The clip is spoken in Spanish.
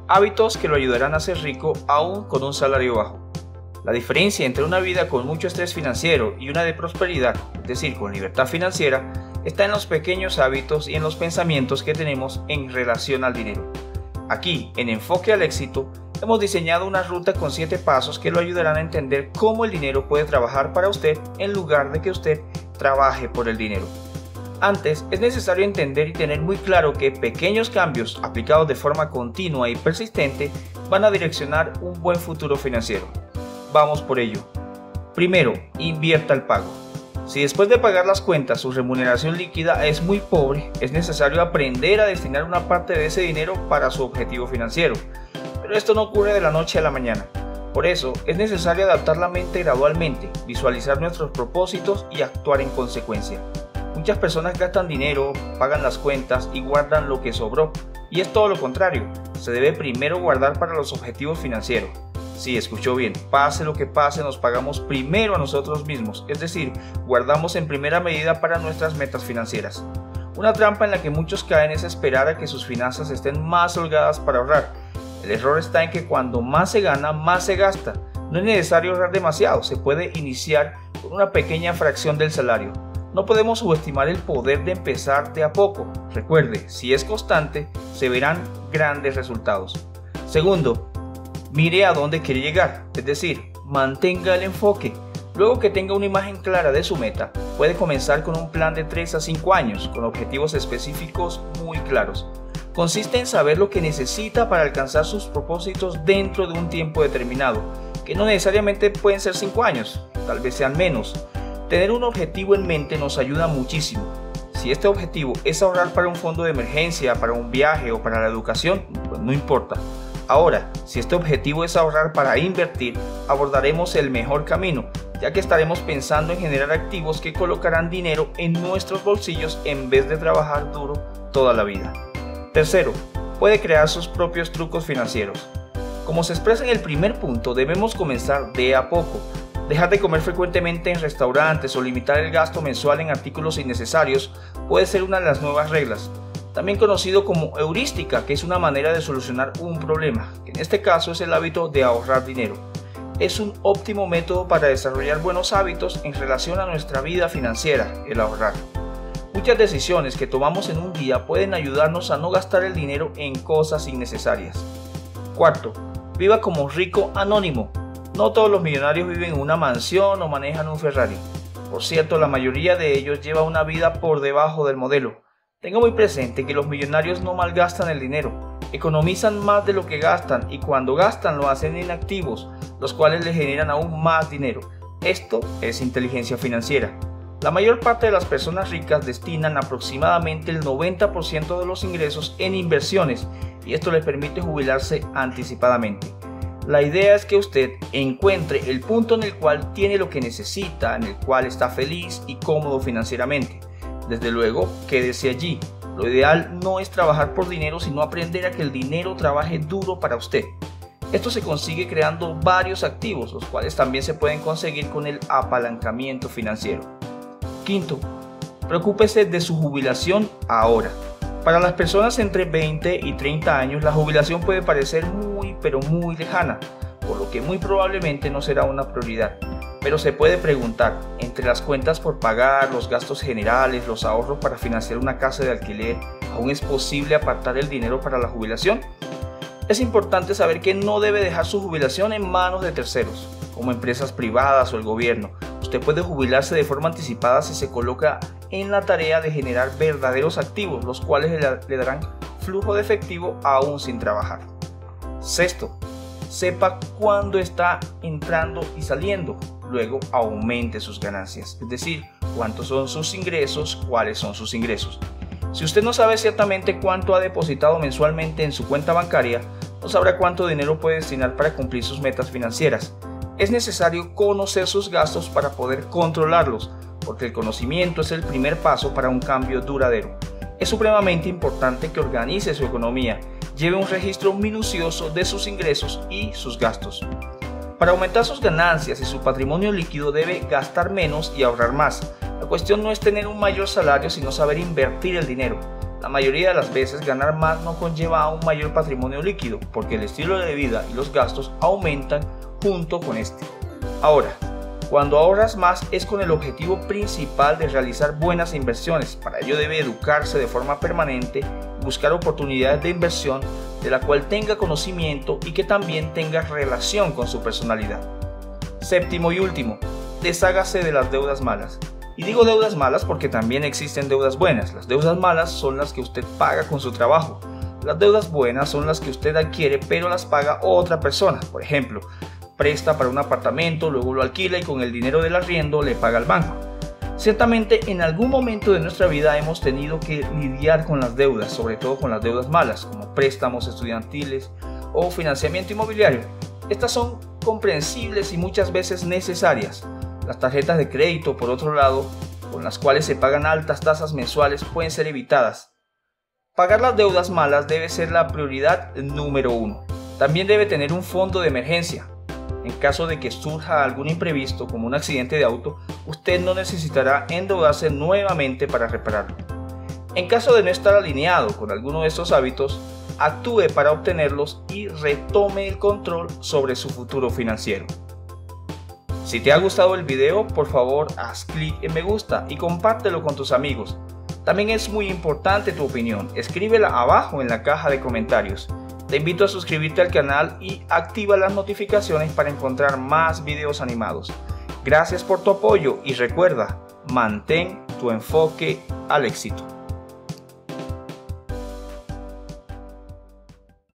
hábitos que lo ayudarán a ser rico aún con un salario bajo. La diferencia entre una vida con mucho estrés financiero y una de prosperidad, es decir, con libertad financiera, está en los pequeños hábitos y en los pensamientos que tenemos en relación al dinero. Aquí, en Enfoque al Éxito, hemos diseñado una ruta con 7 pasos que lo ayudarán a entender cómo el dinero puede trabajar para usted en lugar de que usted trabaje por el dinero. Antes, es necesario entender y tener muy claro que pequeños cambios aplicados de forma continua y persistente van a direccionar un buen futuro financiero. Vamos por ello. Primero, invierta el pago. Si después de pagar las cuentas su remuneración líquida es muy pobre, es necesario aprender a destinar una parte de ese dinero para su objetivo financiero. Pero esto no ocurre de la noche a la mañana. Por eso, es necesario adaptar la mente gradualmente, visualizar nuestros propósitos y actuar en consecuencia. Muchas personas gastan dinero, pagan las cuentas y guardan lo que sobró. Y es todo lo contrario, se debe primero guardar para los objetivos financieros. Sí, escuchó bien, pase lo que pase, nos pagamos primero a nosotros mismos, es decir, guardamos en primera medida para nuestras metas financieras. Una trampa en la que muchos caen es esperar a que sus finanzas estén más holgadas para ahorrar. El error está en que cuando más se gana, más se gasta. No es necesario ahorrar demasiado, se puede iniciar con una pequeña fracción del salario. No podemos subestimar el poder de empezar de a poco. Recuerde, si es constante, se verán grandes resultados. Segundo, mire a dónde quiere llegar, es decir, mantenga el enfoque. Luego que tenga una imagen clara de su meta, puede comenzar con un plan de 3 a 5 años, con objetivos específicos muy claros. Consiste en saber lo que necesita para alcanzar sus propósitos dentro de un tiempo determinado, que no necesariamente pueden ser 5 años, tal vez sean menos. Tener un objetivo en mente nos ayuda muchísimo. Si este objetivo es ahorrar para un fondo de emergencia, para un viaje o para la educación, pues no importa. Ahora, si este objetivo es ahorrar para invertir, abordaremos el mejor camino, ya que estaremos pensando en generar activos que colocarán dinero en nuestros bolsillos en vez de trabajar duro toda la vida. Tercero, puede crear sus propios trucos financieros. Como se expresa en el primer punto, debemos comenzar de a poco. Dejar de comer frecuentemente en restaurantes o limitar el gasto mensual en artículos innecesarios puede ser una de las nuevas reglas. También conocido como heurística, que es una manera de solucionar un problema, que en este caso es el hábito de ahorrar dinero. Es un óptimo método para desarrollar buenos hábitos en relación a nuestra vida financiera, el ahorrar. Muchas decisiones que tomamos en un día pueden ayudarnos a no gastar el dinero en cosas innecesarias. Cuarto, viva como rico anónimo. No todos los millonarios viven en una mansión o manejan un Ferrari. Por cierto, la mayoría de ellos lleva una vida por debajo del modelo. Tenga muy presente que los millonarios no malgastan el dinero, economizan más de lo que gastan y cuando gastan lo hacen en activos, los cuales les generan aún más dinero. Esto es inteligencia financiera. La mayor parte de las personas ricas destinan aproximadamente el 90% de los ingresos en inversiones y esto les permite jubilarse anticipadamente. La idea es que usted encuentre el punto en el cual tiene lo que necesita, en el cual está feliz y cómodo financieramente. Desde luego, quédese allí. Lo ideal no es trabajar por dinero, sino aprender a que el dinero trabaje duro para usted. Esto se consigue creando varios activos, los cuales también se pueden conseguir con el apalancamiento financiero. Quinto, preocúpese de su jubilación ahora. Para las personas entre 20 y 30 años, la jubilación puede parecer pero muy lejana, por lo que muy probablemente no será una prioridad. Pero se puede preguntar, entre las cuentas por pagar, los gastos generales, los ahorros para financiar una casa de alquiler, ¿aún es posible apartar el dinero para la jubilación? Es importante saber que no debe dejar su jubilación en manos de terceros, como empresas privadas o el gobierno. Usted puede jubilarse de forma anticipada si se coloca en la tarea de generar verdaderos activos, los cuales le darán flujo de efectivo aún sin trabajar. Sexto, sepa cuándo está entrando y saliendo. Luego aumente sus ganancias, es decir, cuántos son sus ingresos, cuáles son sus ingresos. Si usted no sabe ciertamente cuánto ha depositado mensualmente en su cuenta bancaria, no sabrá cuánto dinero puede destinar para cumplir sus metas financieras. Es necesario conocer sus gastos para poder controlarlos, porque el conocimiento es el primer paso para un cambio duradero. Es supremamente importante que organice su economía, lleve un registro minucioso de sus ingresos y sus gastos. Para aumentar sus ganancias y su patrimonio líquido debe gastar menos y ahorrar más. La cuestión no es tener un mayor salario, sino saber invertir el dinero. La mayoría de las veces ganar más no conlleva a un mayor patrimonio líquido, porque el estilo de vida y los gastos aumentan junto con este. Ahora, cuando ahorras más es con el objetivo principal de realizar buenas inversiones. Para ello debe educarse de forma permanente, buscar oportunidades de inversión de la cual tenga conocimiento y que también tenga relación con su personalidad. Séptimo y último, deshágase de las deudas malas. Y digo deudas malas porque también existen deudas buenas. Las deudas malas son las que usted paga con su trabajo. Las deudas buenas son las que usted adquiere pero las paga otra persona. Por ejemplo, presta para un apartamento, luego lo alquila y con el dinero del arriendo le paga al banco. Ciertamente en algún momento de nuestra vida hemos tenido que lidiar con las deudas, sobre todo con las deudas malas, como préstamos estudiantiles o financiamiento inmobiliario. Estas son comprensibles y muchas veces necesarias. Las tarjetas de crédito, por otro lado, con las cuales se pagan altas tasas mensuales, pueden ser evitadas. Pagar las deudas malas debe ser la prioridad número 1. También debe tener un fondo de emergencia. En caso de que surja algún imprevisto como un accidente de auto, usted no necesitará endeudarse nuevamente para repararlo. En caso de no estar alineado con alguno de estos hábitos, actúe para obtenerlos y retome el control sobre su futuro financiero. Si te ha gustado el video, por favor haz clic en me gusta y compártelo con tus amigos. También es muy importante tu opinión, escríbela abajo en la caja de comentarios. Te invito a suscribirte al canal y activa las notificaciones para encontrar más videos animados. Gracias por tu apoyo y recuerda, mantén tu enfoque al éxito.